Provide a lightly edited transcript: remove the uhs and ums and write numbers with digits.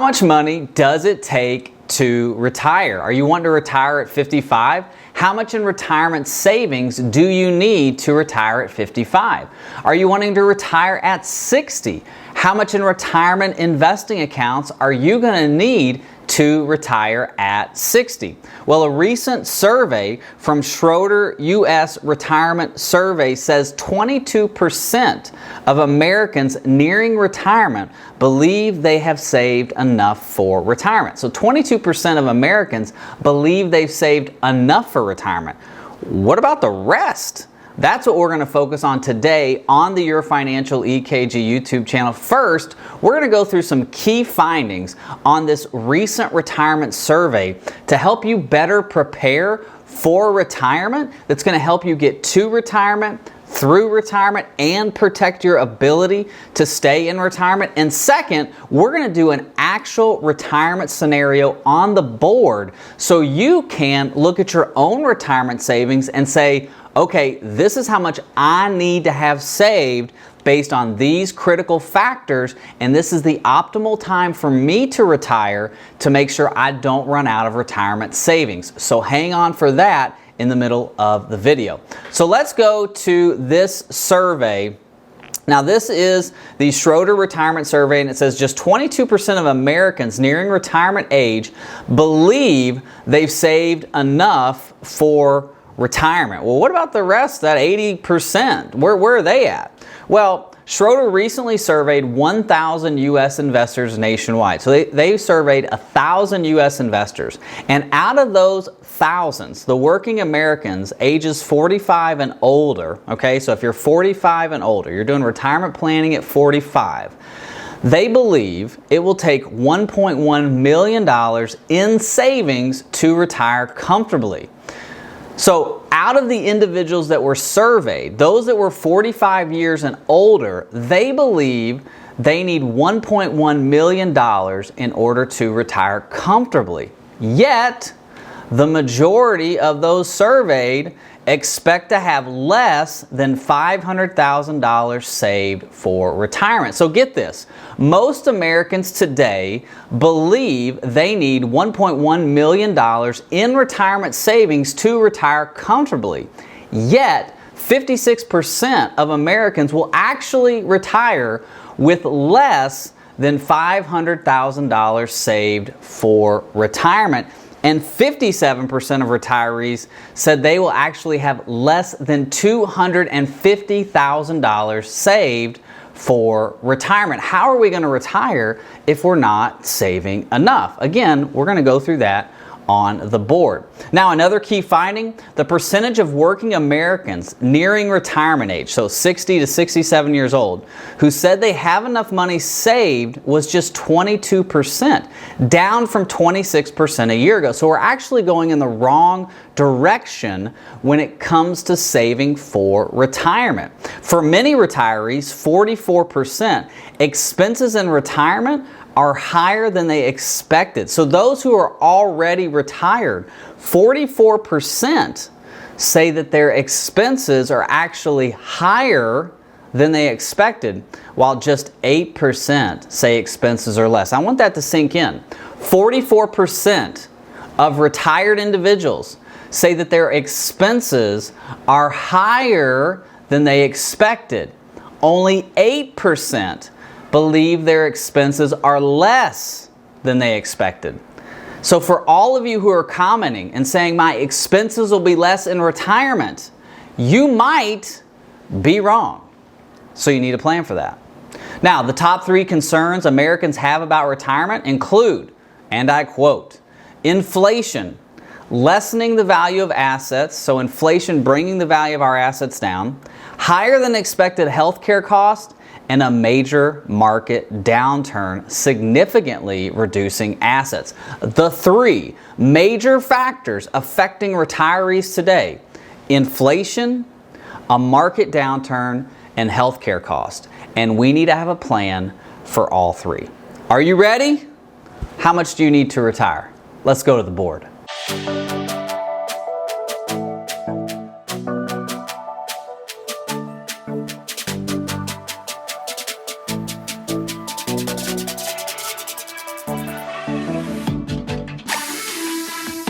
much money does it take to retire? Are you wanting to retire at 55? How much in retirement savings do you need to retire at 55? Are you wanting to retire at 60? How much in retirement investing accounts are you going to need to retire at 60? Well, a recent survey from Schroeder U.S. Retirement Survey says 22% of Americans nearing retirement believe they have saved enough for retirement. So 22% of Americans believe they've saved enough for retirement. What about the rest? That's what we're going to focus on today on the Your Financial EKG YouTube channel. First, we're going to go through some key findings on this recent retirement survey to help you better prepare for retirement. That's going to help you get to retirement, through retirement, and protect your ability to stay in retirement. And second, we're going to do an actual retirement scenario on the board so you can look at your own retirement savings and say, okay, this is how much I need to have saved based on these critical factors, and this is the optimal time for me to retire to make sure I don't run out of retirement savings. So hang on for that in the middle of the video. So let's go to this survey. Now this is the Schroeder Retirement Survey, and it says just 22% of Americans nearing retirement age believe they've saved enough for retirement. Well, what about the rest, that 80%? Where are they at? Well, Schroeder recently surveyed 1,000 U.S. investors nationwide. So they surveyed 1,000 U.S. investors. And out of those thousands, the working Americans ages 45 and older, okay, so if you're 45 and older, you're doing retirement planning at 45, they believe it will take $1.1 million in savings to retire comfortably. So out of the individuals that were surveyed, those that were 45 years and older, they believe they need $1.1 million in order to retire comfortably. Yet, the majority of those surveyed expect to have less than $500,000 saved for retirement. So get this, most Americans today believe they need $1.1 million in retirement savings to retire comfortably. Yet, 56% of Americans will actually retire with less than $500,000 saved for retirement. And 57% of retirees said they will actually have less than $250,000 saved for retirement. How are we going to retire if we're not saving enough? Again, we're going to go through that on the board. Now, another key finding, the percentage of working Americans nearing retirement age, so 60 to 67 years old, who said they have enough money saved was just 22%, down from 26% a year ago. So we're actually going in the wrong direction when it comes to saving for retirement. For many retirees, 44%, expenses in retirement are higher than they expected. So those who are already retired, 44% say that their expenses are actually higher than they expected, while just 8% say expenses are less. I want that to sink in. 44% of retired individuals say that their expenses are higher than they expected. Only 8% believe their expenses are less than they expected. So for all of you who are commenting and saying my expenses will be less in retirement, you might be wrong. So you need a plan for that. Now, the top 3 concerns Americans have about retirement include, and I quote, inflation, lessening the value of assets, so inflation bringing the value of our assets down, higher than expected healthcare costs, and a major market downturn significantly reducing assets. The 3 major factors affecting retirees today: inflation, a market downturn, and healthcare costs. And we need to have a plan for all 3. Are you ready? How much do you need to retire? Let's go to the board.